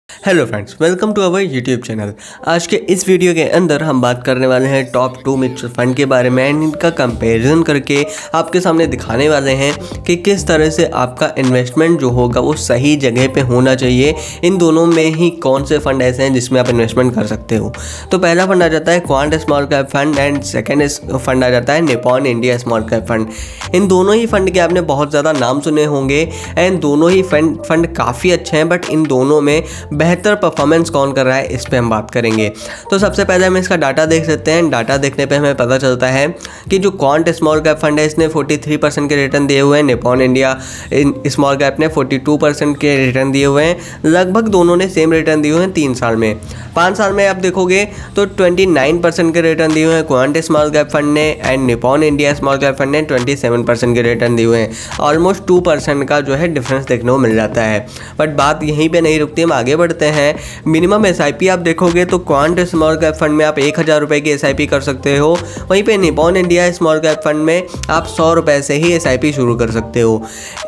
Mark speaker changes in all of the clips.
Speaker 1: Hello friends, welcome to our YouTube channel. आज के इस वीडियो के अंदर हम बात करने वाले हैं टॉप 2 म्यूचुअल फंड के बारे में एंड इनका कंपैरिजन करके आपके सामने दिखाने वाले हैं कि किस तरह से आपका इन्वेस्टमेंट जो होगा वो सही जगह पे होना चाहिए। इन दोनों में ही कौन से फंड ऐसे हैं जिसमें आप इन्वेस्टमेंट कर सकते हो। तो पहला फंड आ जाता है Quant small cap fund and second fund आ जाता है Nippon India small cap fund. इन दोनों ही फंड के आपने बहुत ज़्यादा नाम सुने होंगे एंड दोनों ही फंड काफ़ी अच्छे हैं, बट इन दोनों में बेहतर परफॉर्मेंस कौन कर रहा है इस पे हम बात करेंगे। तो सबसे पहले हम इसका डाटा देख सकते हैं। डाटा देखने पे हमें पता चलता है कि जो क्वांट स्मॉल कैप फंड है इसने 43% के रिटर्न दिए हुए हैं। निपॉन इंडिया स्मॉल कैप ने 42% के रिटर्न दिए हुए हैं। लगभग दोनों ने सेम रिटर्न दिए हुए हैं 3 साल में। 5 साल में आप देखोगे तो 29% के रिटर्न दिए हुए हैं क्वांट स्मॉल कैप फंड ने and Nippon India small cap fund ने 27% के रिटर्न दिए हुए हैं। ऑलमोस्ट 2% का जो है डिफरेंस देखने को मिल जाता है। बट बात यहीं पे नहीं रुकती, हम आगे बढ़ते हैं। मिनिमम एसआईपी आप देखोगे तो क्वांट स्मॉल कैप फंड में आप 1000 रुपये की एसआईपी कर सकते हो। वहीं पे Nippon India small cap fund में आप 100 रुपये से ही एसआईपी शुरू कर सकते हो।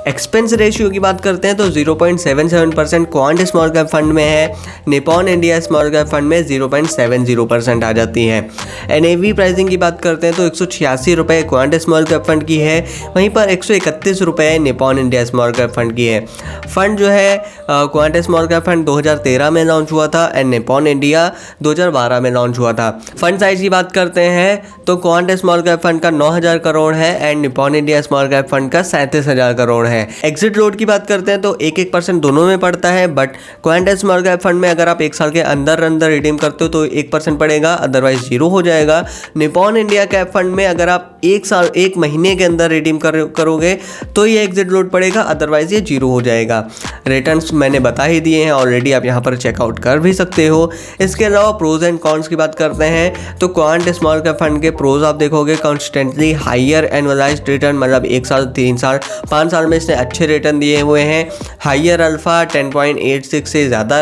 Speaker 1: एक्सपेंस रेशियो की बात करते हैं तो 0.77% क्वांट स्मॉल कैप फंड में है। Nippon India small cap fund में 0.70% आ जाती है। एनएवी प्राइसिंग की बात करते हैं तो 186 रुपये क्वांट स्मॉल कैप फंड की है, वहीं पर 131 रुपये Nippon India small cap fund की है। फंड जो है क्वांट स्मॉल कैप फंड 2013 में लॉन्च हुआ था एंड निपॉन इंडिया 2012 में लॉन्च हुआ था। फंड साइज की बात करते हैं तो क्वांट स्मॉल कैप फंड का 9000 करोड़ है and Nippon India small cap fund का 37,000 करोड़ है। एग्जिट लोड की बात करते हैं तो 1% दोनों में पड़ता है, but quant small cap fund में अगर आप 1 साल के अंदर रिडीम करते हो तो 1% पड़ेगा, अदरवाइज 0 हो जाएगा। निपॉन इंडिया कैप फंड में अगर आप 1 महीने के अंदर रिडीम करोगे तो ये एग्जिट लोड पड़ेगा, अदरवाइज ये 0 हो जाएगा। रिटर्न्स मैंने बता ही दिए हैं ऑलरेडी, आप यहाँ पर चेकआउट कर भी सकते हो। इसके अलावा प्रोज एंड कॉन्स की बात करते हैं तो क्वांट स्मॉल कैप फंड के प्रोज आप देखोगे कॉन्स्टेंटली हायर एनुअलाइज्ड रिटर्न, मतलब 1 साल 3 साल 5 साल में इसने अच्छे रिटर्न दिए हुए हैं। हायर अल्फा 10.86 से ज़्यादा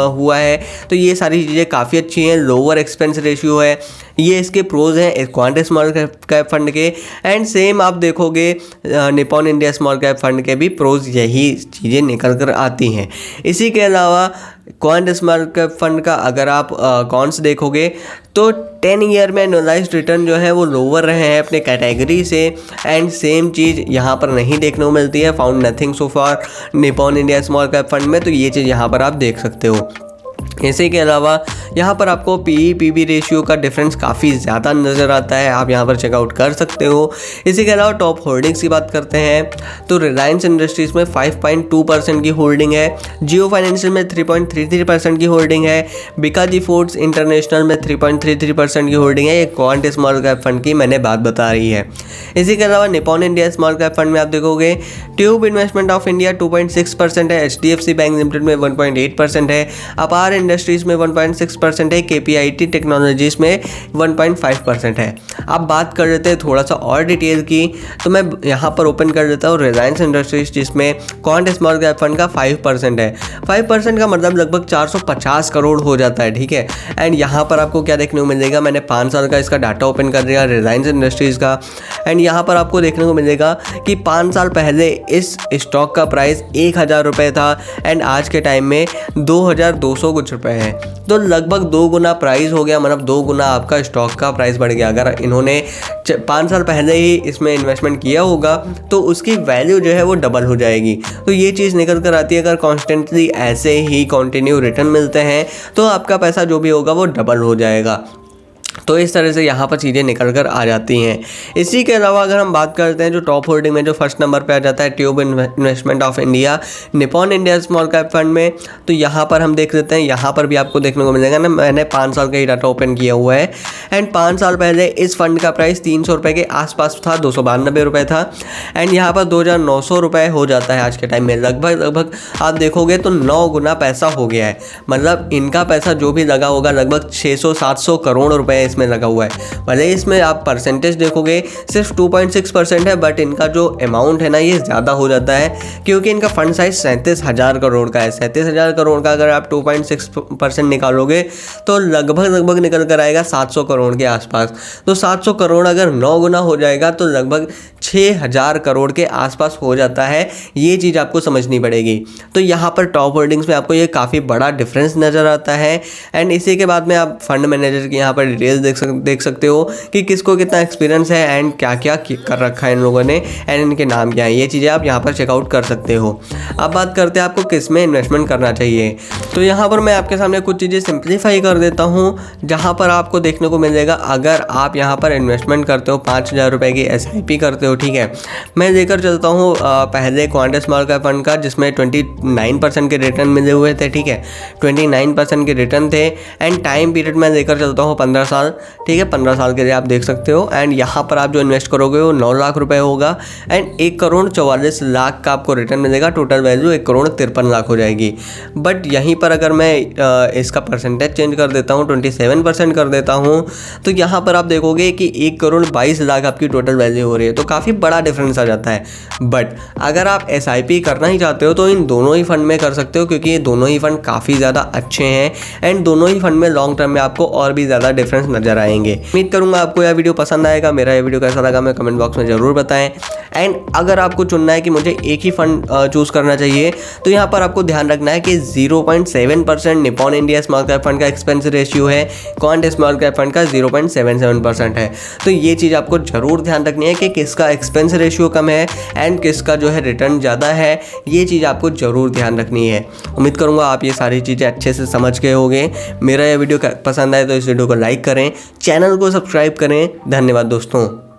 Speaker 1: हुआ है, तो ये सारी चीज़ें काफ़ी अच्छी हैं। लोअर एक्सपेंस रेशियो है, ये इसके प्रोज हैं क्वांट स्मॉल कैप फंड के। एंड सेम आप देखोगे Nippon India small cap fund के भी प्रोज यही चीज़ें निकल कर आती हैं। इसी के अलावा क्वांट स्मॉल कैप फंड का अगर आप कॉन्स देखोगे तो 10 ईयर में एनुअलाइज्ड रिटर्न जो है वो लोअर रहे हैं अपने कैटेगरी से एंड सेम चीज़ यहाँ पर नहीं देखने को मिलती है। Found nothing so far Nippon India small cap fund में, तो ये चीज़ यहाँ पर आप देख सकते हो। इसी के अलावा यहाँ पर आपको पीई पीबी रेशियो का डिफरेंस काफ़ी ज़्यादा नज़र आता है, आप यहाँ पर चेकआउट कर सकते हो। इसी के अलावा टॉप होल्डिंग्स की बात करते हैं तो रिलायंस इंडस्ट्रीज़ में 5.2% की होल्डिंग है। जियो फाइनेंशियल में 3.33% की होल्डिंग है। बिकाजी फूड्स इंटरनेशनल में 3.33% की होल्डिंग है। ये क्वांट स्मॉल कैप फंड की मैंने बात बता रही है। इसी के अलावा Nippon India small cap fund में आप देखोगे ट्यूब इन्वेस्टमेंट ऑफ इंडिया 2.6% है। HDFC बैंक लिमिटेड में 1.8% है। अपार इंडस्ट्रीज़ में 1.6% है। KPIT टेक्नोलॉजीज़ में 1.5% है। अब बात कर लेते हैं थोड़ा सा और डिटेल की, तो मैं यहाँ पर ओपन कर देता हूँ रिलायंस इंडस्ट्रीज़, जिसमें क्वांट स्मॉल कैप फंड का 5% है। 5% का मतलब लगभग 450 करोड़ हो जाता है, ठीक है। एंड यहाँ पर आपको क्या देखने को मिलेगा, मैंने 5 साल का इसका डाटा ओपन कर दिया रिलायंस इंडस्ट्रीज़ का। एंड यहाँ पर आपको देखने को मिलेगा कि 5 साल पहले इस स्टॉक का प्राइस 1000 रुपये था एंड आज के टाइम में 2200 कुछ रुपये है। तो लगभग 2 गुना प्राइस हो गया, मतलब 2 गुना आपका स्टॉक का प्राइस बढ़ गया। अगर इन्होंने 5 साल पहले ही इसमें इन्वेस्टमेंट किया होगा तो उसकी वैल्यू जो है वो डबल हो जाएगी। तो ये चीज़ निकल कर आती है। अगर कॉन्स्टेंटली ऐसे ही कंटिन्यू रिटर्न मिलते हैं तो आपका पैसा जो भी होगा वो डबल हो जाएगा। तो इस तरह से यहाँ पर चीज़ें निकल कर आ जाती हैं। इसी के अलावा अगर हम बात करते हैं जो टॉप होल्डिंग में जो फर्स्ट नंबर पे आ जाता है tube investment of India Nippon India small cap fund में, तो यहाँ पर हम देख लेते हैं। यहाँ पर भी आपको देखने को मिलेगा ना, मैंने 5 साल का ही डाटा ओपन किया हुआ है एंड 5 साल पहले इस फंड का प्राइस 300 रुपये के आसपास था, 292 रुपये था। एंड यहाँ पर 2900 रुपये हो जाता है आज के टाइम में। लगभग आप देखोगे तो 9 गुना पैसा हो गया है। मतलब इनका पैसा जो भी लगा होगा लगभग 600-700 करोड़ रुपये रुपये इसमें लगा हुआ है। भले इसमें आप परसेंटेज देखोगे सिर्फ 2.6% है, बट इनका जो अमाउंट है ना ये ज़्यादा हो जाता है, क्योंकि इनका फंड साइज 37,000 करोड़ का है। 37,000 करोड़ का अगर आप 2.6% निकालोगे तो लगभग निकल कर आएगा 700 करोड़ के आसपास। तो 700 करोड़ अगर 9 गुना हो जाएगा तो लगभग 6,000 करोड़ के आसपास हो जाता है। ये चीज़ आपको समझनी पड़ेगी। तो यहाँ पर टॉप होल्डिंग्स में आपको ये काफ़ी बड़ा डिफरेंस नज़र आता है। एंड इसी के बाद में आप फंड मैनेजर की यहाँ पर डिटेल्स देख सकते हो कि किसको कितना एक्सपीरियंस है एंड क्या क्या कर रखा है इन लोगों ने एंड इनके नाम क्या है। ये चीज़ें आप यहाँ पर चेकआउट कर सकते हो। अब बात करते हैं आपको किस में इन्वेस्टमेंट करना चाहिए। तो यहाँ पर मैं आपके सामने कुछ चीज़ें सिंप्लीफाई कर देता हूँ, जहाँ पर आपको देखने को मिलेगा अगर आप यहाँ पर इन्वेस्टमेंट करते हो 5,000 रुपये की SIP करते हो, ठीक है। मैं लेकर चलता हूँ पहले क्वांट स्मॉल कैप फंड का, जिसमें 29% के रिटर्न मिले हुए थे, ठीक है। 29% के रिटर्न थे एंड टाइम पीरियड में लेकर चलता हूँ 15 साल, ठीक है। 15 साल के लिए आप देख सकते हो। एंड यहाँ पर आप जो इन्वेस्ट करोगे वो 9 लाख रुपए होगा एंड 1,44,00,000 का आपको रिटर्न मिलेगा। टोटल वैल्यू 1,53,00,000 हो जाएगी। बट यहीं पर अगर मैं इसका परसेंटेज चेंज कर देता हूँ, 27% कर देता हूँ, तो यहाँ पर आप देखोगे कि 1,22,00,000 आपकी टोटल वैल्यू हो रही है। तो काफ़ी बड़ा डिफरेंस आ जाता है। बट अगर आप SIP करना ही चाहते हो तो इन दोनों ही फंड में कर सकते हो, क्योंकि ये दोनों ही फंड काफ़ी ज़्यादा अच्छे हैं एंड दोनों ही फंड में लॉन्ग टर्म में आपको और भी ज़्यादा डिफरेंस नज़र आएंगे। उम्मीद करूँगा आपको यह वीडियो पसंद आएगा। मेरा यह वीडियो कैसा लगा मैं कमेंट बॉक्स में ज़रूर बताएं। एंड अगर आपको चुनना है कि मुझे एक ही फंड चूज़ करना चाहिए, तो यहाँ पर आपको ध्यान रखना है कि 0.7% Nippon India small cap fund का एक्सपेंस रेशियो है, क्वांट स्मॉल कैप फंड का 0.77% है। तो ये चीज़ आपको ज़रूर ध्यान रखनी है कि किसका एक्सपेंस रेशियो कम है एंड किसका जो है रिटर्न ज़्यादा है। ये चीज़ आपको ज़रूर ध्यान रखनी है। उम्मीद करूँगा आप ये सारी चीज़ें अच्छे से समझ गए होंगे। मेरा यह वीडियो पसंद आए तो इस वीडियो को लाइक करें, चैनल को सब्सक्राइब करें। धन्यवाद दोस्तों।